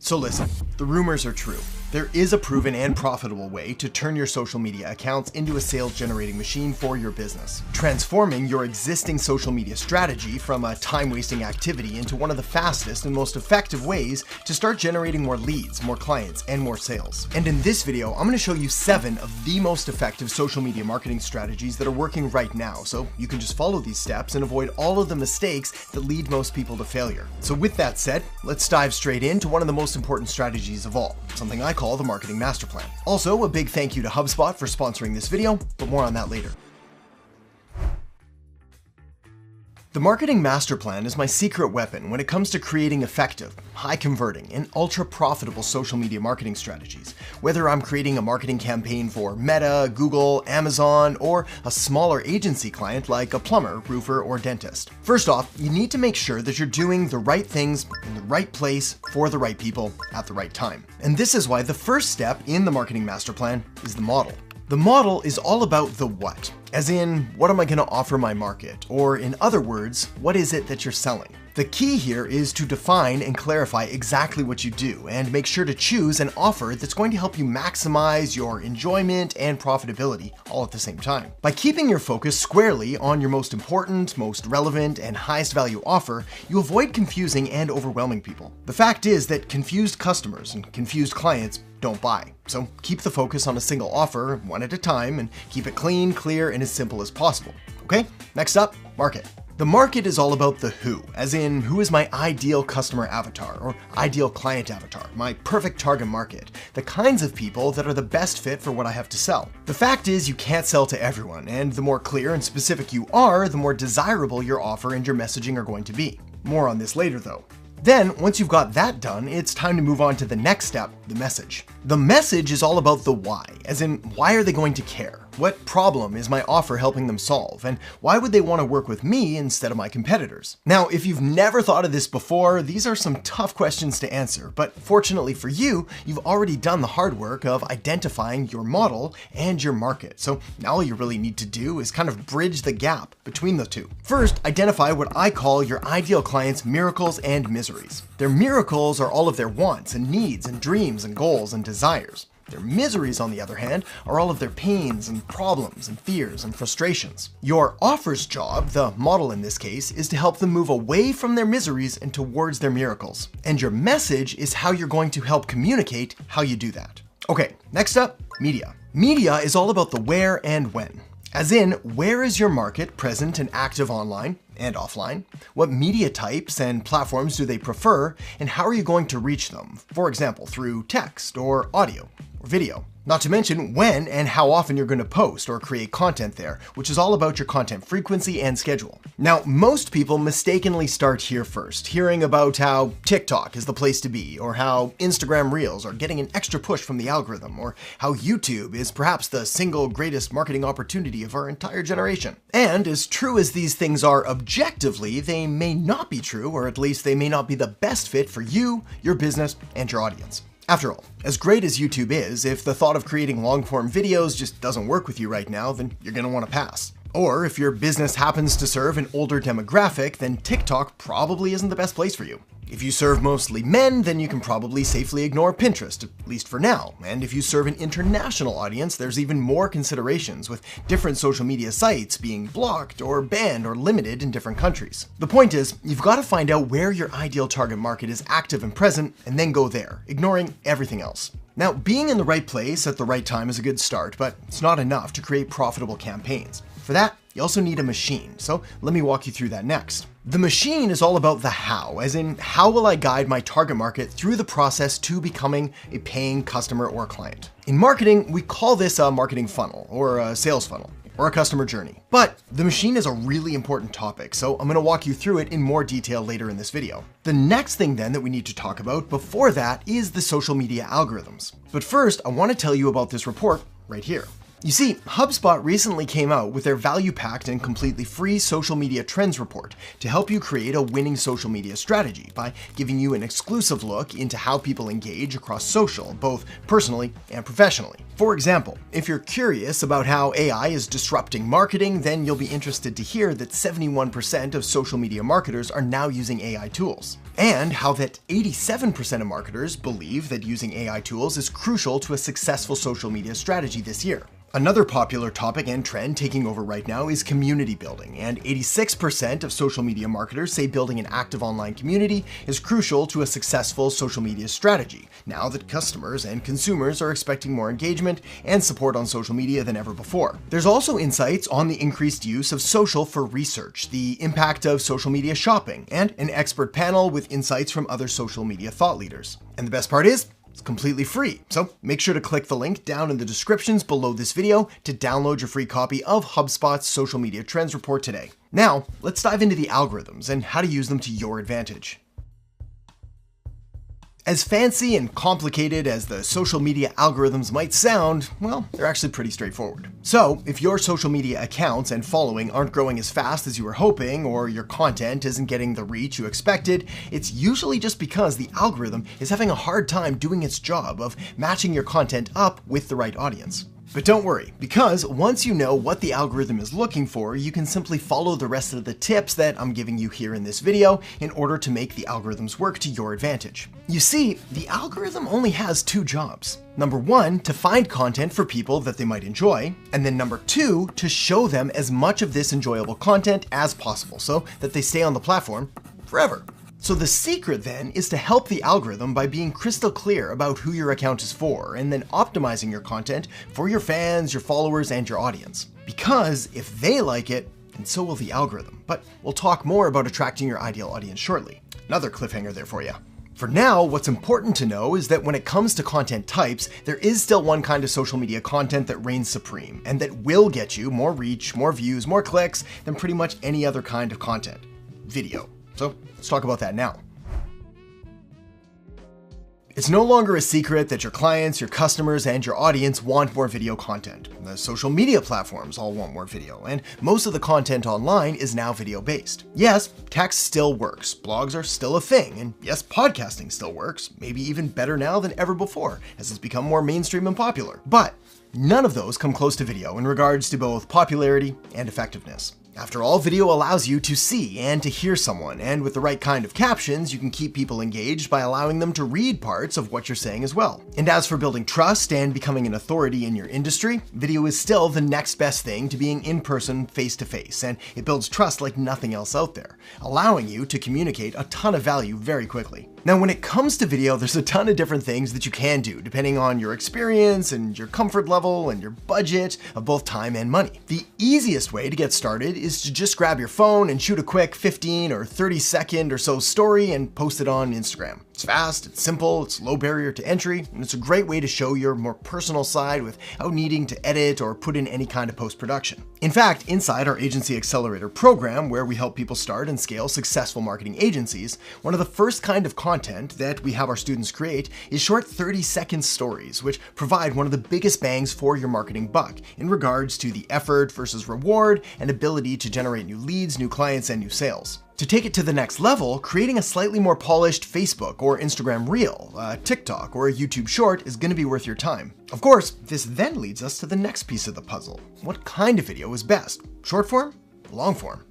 So listen, the rumors are true. There is a proven and profitable way to turn your social media accounts into a sales-generating machine for your business, transforming your existing social media strategy from a time-wasting activity into one of the fastest and most effective ways to start generating more leads, more clients, and more sales. And in this video, I'm going to show you 7 of the most effective social media marketing strategies that are working right now, so you can just follow these steps and avoid all of the mistakes that lead most people to failure. So with that said, let's dive straight into one of the most important strategies of all, something I call the Marketing Master Plan. Also, a big thank you to HubSpot for sponsoring this video, but more on that later. The Marketing Master Plan is my secret weapon when it comes to creating effective, high-converting, and ultra-profitable social media marketing strategies. Whether I'm creating a marketing campaign for Meta, Google, Amazon, or a smaller agency client like a plumber, roofer, or dentist. First off, you need to make sure that you're doing the right things in the right place for the right people at the right time. And this is why the first step in the Marketing Master Plan is the model. The model is all about the what, as in, what am I going to offer my market? Or in other words, what is it that you're selling? The key here is to define and clarify exactly what you do and make sure to choose an offer that's going to help you maximize your enjoyment and profitability all at the same time. By keeping your focus squarely on your most important, most relevant, and highest value offer, you avoid confusing and overwhelming people. The fact is that confused customers and confused clients don't buy. So keep the focus on a single offer, one at a time, and keep it clean, clear, and as simple as possible. Okay, next up, market. The market is all about the who, as in who is my ideal customer avatar or ideal client avatar, my perfect target market, the kinds of people that are the best fit for what I have to sell. The fact is you can't sell to everyone, and the more clear and specific you are, the more desirable your offer and your messaging are going to be. More on this later though. Then, once you've got that done, it's time to move on to the next step, the message. The message is all about the why, as in why are they going to care? What problem is my offer helping them solve? And why would they want to work with me instead of my competitors? Now, if you've never thought of this before, these are some tough questions to answer, but fortunately for you, you've already done the hard work of identifying your model and your market. So now all you really need to do is kind of bridge the gap between the two. First, identify what I call your ideal client's miracles and miseries. Their miracles are all of their wants and needs and dreams and goals and desires. Their miseries, on the other hand, are all of their pains and problems and fears and frustrations. Your offer's job, the model in this case, is to help them move away from their miseries and towards their miracles. And your message is how you're going to help communicate how you do that. Okay, next up, media. Media is all about the where and when. As in, where is your market present and active online and offline? What media types and platforms do they prefer, and how are you going to reach them? For example, through text or audio or video. Not to mention when and how often you're going to post or create content there, which is all about your content frequency and schedule. Now, most people mistakenly start here first, hearing about how TikTok is the place to be, or how Instagram Reels are getting an extra push from the algorithm, or how YouTube is perhaps the single greatest marketing opportunity of our entire generation. And as true as these things are objectively, they may not be true, or at least they may not be the best fit for you, your business, and your audience. After all, as great as YouTube is, if the thought of creating long-form videos just doesn't work with you right now, then you're going to want to pass. Or if your business happens to serve an older demographic, then TikTok probably isn't the best place for you. If you serve mostly men, then you can probably safely ignore Pinterest, at least for now. And if you serve an international audience, there's even more considerations, with different social media sites being blocked or banned or limited in different countries. The point is, you've got to find out where your ideal target market is active and present, and then go there, ignoring everything else. Now, being in the right place at the right time is a good start, but it's not enough to create profitable campaigns. For that, you also need a machine, so let me walk you through that next. The machine is all about the how, as in how will I guide my target market through the process to becoming a paying customer or client. In marketing, we call this a marketing funnel, or a sales funnel, or a customer journey. But the machine is a really important topic, so I'm going to walk you through it in more detail later in this video. The next thing then that we need to talk about before that is the social media algorithms. But first, I want to tell you about this report right here. You see, HubSpot recently came out with their value-packed and completely free social media trends report to help you create a winning social media strategy by giving you an exclusive look into how people engage across social, both personally and professionally. For example, if you're curious about how AI is disrupting marketing, then you'll be interested to hear that 71% of social media marketers are now using AI tools. and how that 87% of marketers believe that using AI tools is crucial to a successful social media strategy this year. Another popular topic and trend taking over right now is community building, and 86% of social media marketers say building an active online community is crucial to a successful social media strategy, now that customers and consumers are expecting more engagement and support on social media than ever before. There's also insights on the increased use of social for research, the impact of social media shopping, and an expert panel with insights from other social media thought leaders. And the best part is, it's completely free, so make sure to click the link down in the descriptions below this video to download your free copy of HubSpot's Social Media Trends Report today. Now, let's dive into the algorithms and how to use them to your advantage. As fancy and complicated as the social media algorithms might sound, well, they're actually pretty straightforward. So, if your social media accounts and following aren't growing as fast as you were hoping, or your content isn't getting the reach you expected, it's usually just because the algorithm is having a hard time doing its job of matching your content up with the right audience. But don't worry, because once you know what the algorithm is looking for, you can simply follow the rest of the tips that I'm giving you here in this video in order to make the algorithms work to your advantage. You see, the algorithm only has two jobs. Number one, to find content for people that they might enjoy, and then number two, to show them as much of this enjoyable content as possible so that they stay on the platform forever. So the secret then is to help the algorithm by being crystal clear about who your account is for, and then optimizing your content for your fans, your followers, and your audience. Because if they like it, then so will the algorithm. But we'll talk more about attracting your ideal audience shortly. Another cliffhanger there for you. For now, what's important to know is that when it comes to content types, there is still one kind of social media content that reigns supreme, and that will get you more reach, more views, more clicks than pretty much any other kind of content: video. So let's talk about that now. It's no longer a secret that your clients, your customers, and your audience want more video content. The social media platforms all want more video, and most of the content online is now video-based. Yes, text still works, blogs are still a thing, and yes, podcasting still works, maybe even better now than ever before, as it's become more mainstream and popular. But none of those come close to video in regards to both popularity and effectiveness. After all, video allows you to see and to hear someone, and with the right kind of captions, you can keep people engaged by allowing them to read parts of what you're saying as well. And as for building trust and becoming an authority in your industry, video is still the next best thing to being in person, face-to-face, and it builds trust like nothing else out there, allowing you to communicate a ton of value very quickly. Now, when it comes to video, there's a ton of different things that you can do depending on your experience and your comfort level and your budget of both time and money. The easiest way to get started is to just grab your phone and shoot a quick 15 or 30-second or so story and post it on Instagram. It's fast, it's simple, it's low barrier to entry, and it's a great way to show your more personal side without needing to edit or put in any kind of post-production. In fact, inside our Agency Accelerator program, where we help people start and scale successful marketing agencies, one of the first kind of content that we have our students create is short 30-second stories, which provide one of the biggest bangs for your marketing buck in regards to the effort versus reward and ability to generate new leads, new clients, and new sales. To take it to the next level, creating a slightly more polished Facebook or Instagram Reel, a TikTok, or a YouTube Short is going to be worth your time. Of course, this then leads us to the next piece of the puzzle. What kind of video is best? Short form? Long form?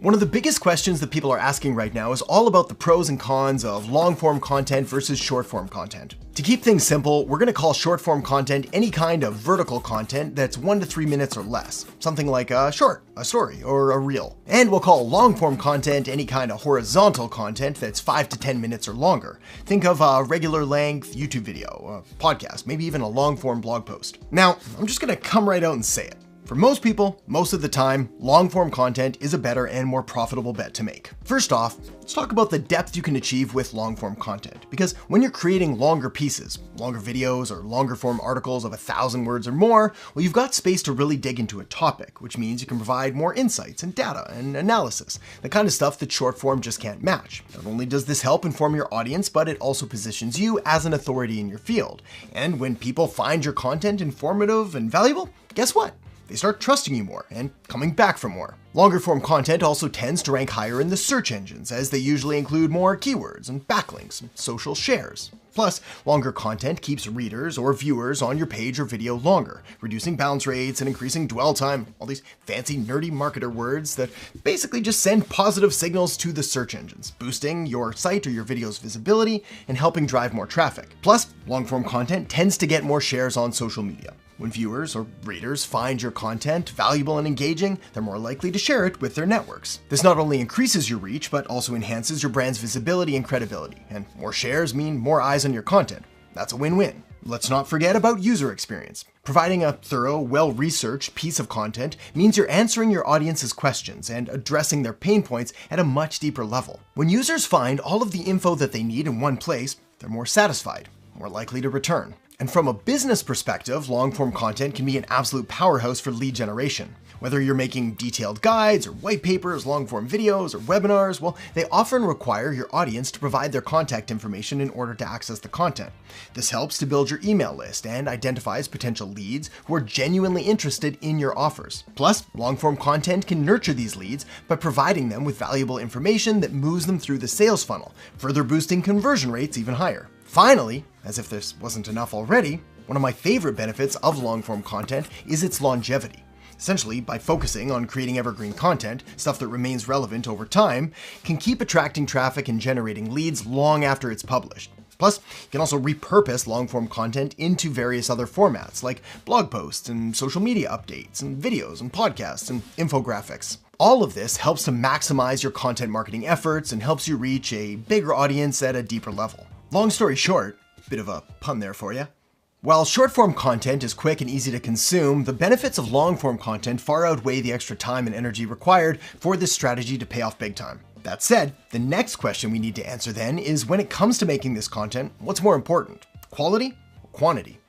One of the biggest questions that people are asking right now is all about the pros and cons of long-form content versus short-form content. To keep things simple, we're going to call short-form content any kind of vertical content that's 1 to 3 minutes or less, something like a short, a story, or a reel. And we'll call long-form content any kind of horizontal content that's 5 to 10 minutes or longer. Think of a regular length YouTube video, a podcast, maybe even a long-form blog post. Now, I'm just going to come right out and say it. For most people, most of the time, long-form content is a better and more profitable bet to make. First off, let's talk about the depth you can achieve with long-form content, because when you're creating longer pieces, longer videos or longer form articles of 1,000 words or more, well, you've got space to really dig into a topic, which means you can provide more insights and data and analysis, the kind of stuff that short form just can't match. Not only does this help inform your audience, but it also positions you as an authority in your field. And when people find your content informative and valuable, guess what? they start trusting you more and coming back for more. Longer form content also tends to rank higher in the search engines, as they usually include more keywords and backlinks and social shares. Plus, longer content keeps readers or viewers on your page or video longer, reducing bounce rates and increasing dwell time, all these fancy nerdy marketer words that basically just send positive signals to the search engines, boosting your site or your video's visibility and helping drive more traffic. Plus, long form content tends to get more shares on social media. When viewers or readers find your content valuable and engaging, they're more likely to share it with their networks. This not only increases your reach, but also enhances your brand's visibility and credibility. And more shares mean more eyes on your content. That's a win-win. Let's not forget about user experience. Providing a thorough, well-researched piece of content means you're answering your audience's questions and addressing their pain points at a much deeper level. When users find all of the info that they need in one place, they're more satisfied, more likely to return. And from a business perspective, long-form content can be an absolute powerhouse for lead generation. Whether you're making detailed guides or white papers, long-form videos, or webinars, well, they often require your audience to provide their contact information in order to access the content. This helps to build your email list and identifies potential leads who are genuinely interested in your offers. Plus, long-form content can nurture these leads by providing them with valuable information that moves them through the sales funnel, further boosting conversion rates even higher. Finally, as if this wasn't enough already, one of my favorite benefits of long-form content is its longevity. Essentially, by focusing on creating evergreen content, stuff that remains relevant over time, can keep attracting traffic and generating leads long after it's published. Plus, you can also repurpose long-form content into various other formats like blog posts and social media updates and videos and podcasts and infographics. All of this helps to maximize your content marketing efforts and helps you reach a bigger audience at a deeper level. Long story short, bit of a pun there for you. While short-form content is quick and easy to consume, the benefits of long-form content far outweigh the extra time and energy required for this strategy to pay off big time. That said, the next question we need to answer then is, when it comes to making this content, what's more important, quality or quantity?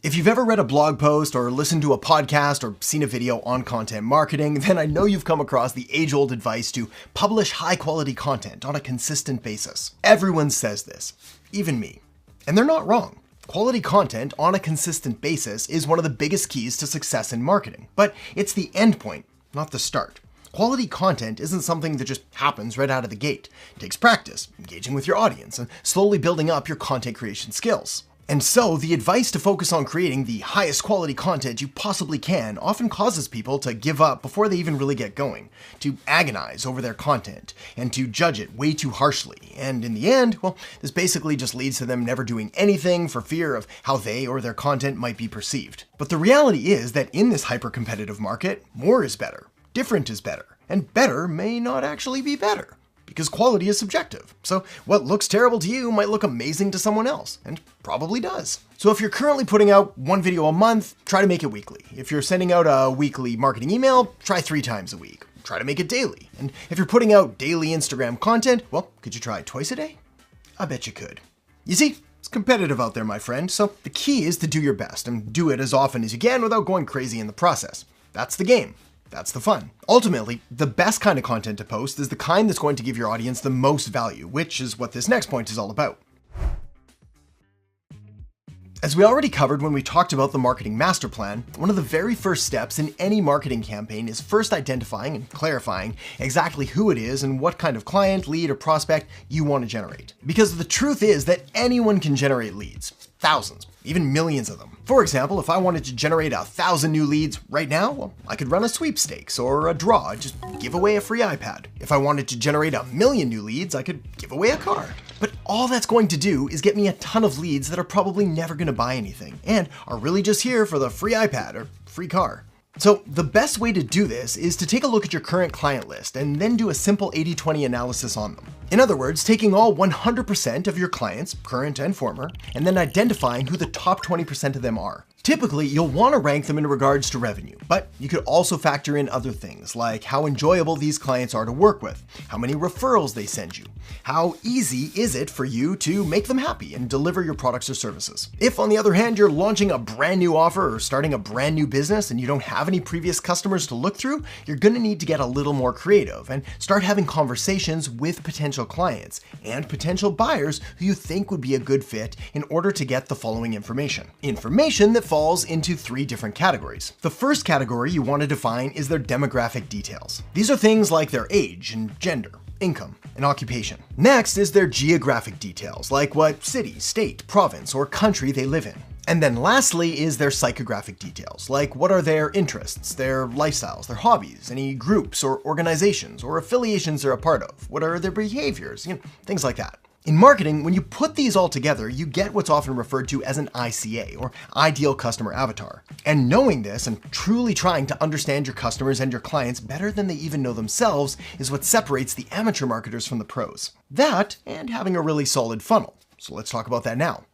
If you've ever read a blog post or listened to a podcast or seen a video on content marketing, then I know you've come across the age-old advice to publish high-quality content on a consistent basis. Everyone says this, even me. And they're not wrong. Quality content on a consistent basis is one of the biggest keys to success in marketing, but it's the end point, not the start. Quality content isn't something that just happens right out of the gate. It takes practice, engaging with your audience, and slowly building up your content creation skills. And so, the advice to focus on creating the highest quality content you possibly can often causes people to give up before they even really get going, to agonize over their content, and to judge it way too harshly. And in the end, well, this basically just leads to them never doing anything for fear of how they or their content might be perceived. But the reality is that in this hyper-competitive market, more is better, different is better, and better may not actually be better. Because quality is subjective. So what looks terrible to you might look amazing to someone else, and probably does. So if you're currently putting out one video a month, try to make it weekly. If you're sending out a weekly marketing email, try 3 times a week. Try to make it daily. And if you're putting out daily Instagram content, well, could you try it twice a day? I bet you could. You see, it's competitive out there, my friend, so the key is to do your best and do it as often as you can without going crazy in the process. That's the game. That's the fun. Ultimately, the best kind of content to post is the kind that's going to give your audience the most value, which is what this next point is all about. As we already covered when we talked about the marketing master plan, one of the very first steps in any marketing campaign is first identifying and clarifying exactly who it is and what kind of client, lead, or prospect you want to generate. Because the truth is that anyone can generate leads. Thousands, even millions of them. For example, if I wanted to generate 1,000 new leads right now, well, I could run a sweepstakes or a draw, just give away a free iPad. If I wanted to generate 1,000,000 new leads, I could give away a car. But all that's going to do is get me a ton of leads that are probably never going to buy anything and are really just here for the free iPad or free car. So the best way to do this is to take a look at your current client list and then do a simple 80-20 analysis on them. In other words, taking all 100% of your clients, current and former, and then identifying who the top 20% of them are. Typically, you'll want to rank them in regards to revenue, but you could also factor in other things like how enjoyable these clients are to work with, how many referrals they send you, how easy is it for you to make them happy and deliver your products or services. If, on the other hand, you're launching a brand new offer or starting a brand new business and you don't have any previous customers to look through, you're going to need to get a little more creative and start having conversations with potential clients and potential buyers who you think would be a good fit in order to get the following information. Information that falls into 3 different categories. The first category you want to define is their demographic details. These are things like their age and gender, income, and occupation. Next is their geographic details, like what city, state, province, or country they live in. And then lastly is their psychographic details, like what are their interests, their lifestyles, their hobbies, any groups or organizations or affiliations they're a part of, what are their behaviors, things like that. In marketing, when you put these all together, you get what's often referred to as an ICA, or Ideal Customer Avatar. And knowing this and truly trying to understand your customers and your clients better than they even know themselves is what separates the amateur marketers from the pros. That, and having a really solid funnel. So let's talk about that now.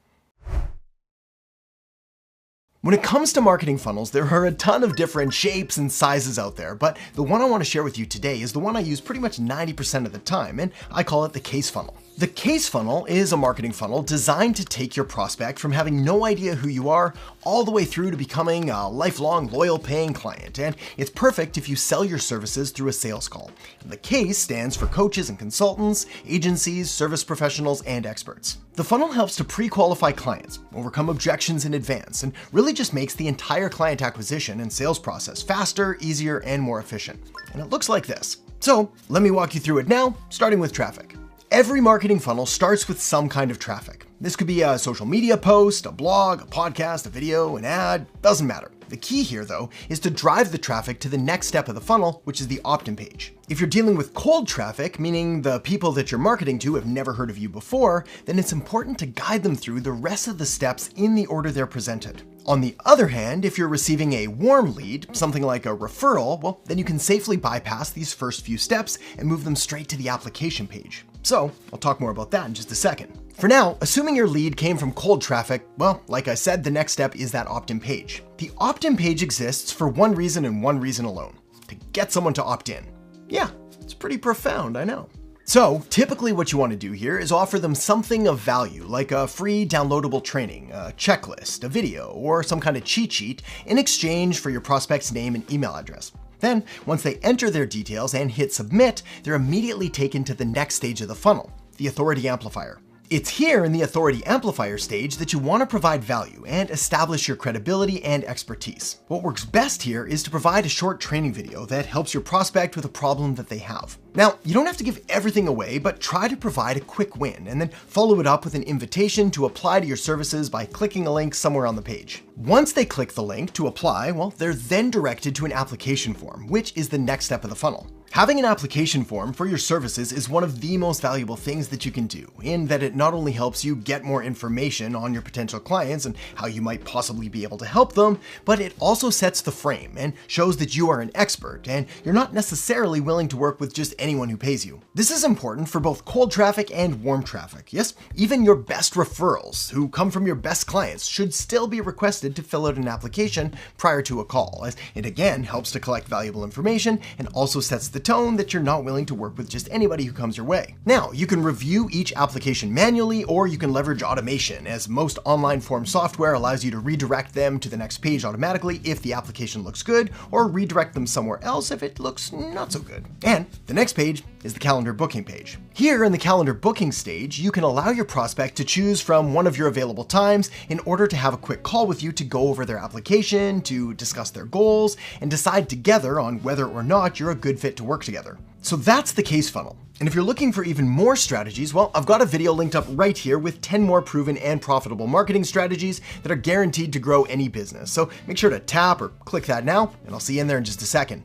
When it comes to marketing funnels, there are a ton of different shapes and sizes out there, but the one I want to share with you today is the one I use pretty much 90% of the time, and I call it the case funnel. The case funnel is a marketing funnel designed to take your prospect from having no idea who you are all the way through to becoming a lifelong loyal paying client, and it's perfect if you sell your services through a sales call. And the case stands for coaches and consultants, agencies, service professionals, and experts. The funnel helps to pre-qualify clients, overcome objections in advance, and really just makes the entire client acquisition and sales process faster, easier, and more efficient. And it looks like this. So let me walk you through it now, starting with traffic. Every marketing funnel starts with some kind of traffic. This could be a social media post, a blog, a podcast, a video, an ad, doesn't matter. The key here, though, is to drive the traffic to the next step of the funnel, which is the opt-in page. If you're dealing with cold traffic, meaning the people that you're marketing to have never heard of you before, then it's important to guide them through the rest of the steps in the order they're presented. On the other hand, if you're receiving a warm lead, something like a referral, well, then you can safely bypass these first few steps and move them straight to the application page. So I'll talk more about that in just a second. For now, assuming your lead came from cold traffic, well, like I said, the next step is that opt-in page. The opt-in page exists for one reason and one reason alone: to get someone to opt in. Yeah, it's pretty profound, I know. So typically what you want to do here is offer them something of value, like a free downloadable training, a checklist, a video, or some kind of cheat sheet in exchange for your prospect's name and email address. Then, once they enter their details and hit submit, they're immediately taken to the next stage of the funnel, the authority amplifier. It's here in the authority amplifier stage that you want to provide value and establish your credibility and expertise. What works best here is to provide a short training video that helps your prospect with a problem that they have. Now, you don't have to give everything away, but try to provide a quick win and then follow it up with an invitation to apply to your services by clicking a link somewhere on the page. Once they click the link to apply, well, they're then directed to an application form, which is the next step of the funnel. Having an application form for your services is one of the most valuable things that you can do, in that it not only helps you get more information on your potential clients and how you might possibly be able to help them, but it also sets the frame and shows that you are an expert and you're not necessarily willing to work with just anyone who pays you. This is important for both cold traffic and warm traffic. Yes, even your best referrals who come from your best clients should still be requested to fill out an application prior to a call, as it again helps to collect valuable information and also sets the tone that you're not willing to work with just anybody who comes your way. Now, you can review each application manually, or you can leverage automation, as most online form software allows you to redirect them to the next page automatically if the application looks good, or redirect them somewhere else if it looks not so good. And the next page is the calendar booking page. Here in the calendar booking stage, you can allow your prospect to choose from one of your available times in order to have a quick call with you to go over their application, to discuss their goals, and decide together on whether or not you're a good fit to work together. So that's the case funnel. And if you're looking for even more strategies, well, I've got a video linked up right here with 10 more proven and profitable marketing strategies that are guaranteed to grow any business. So make sure to tap or click that now, and I'll see you in there in just a second.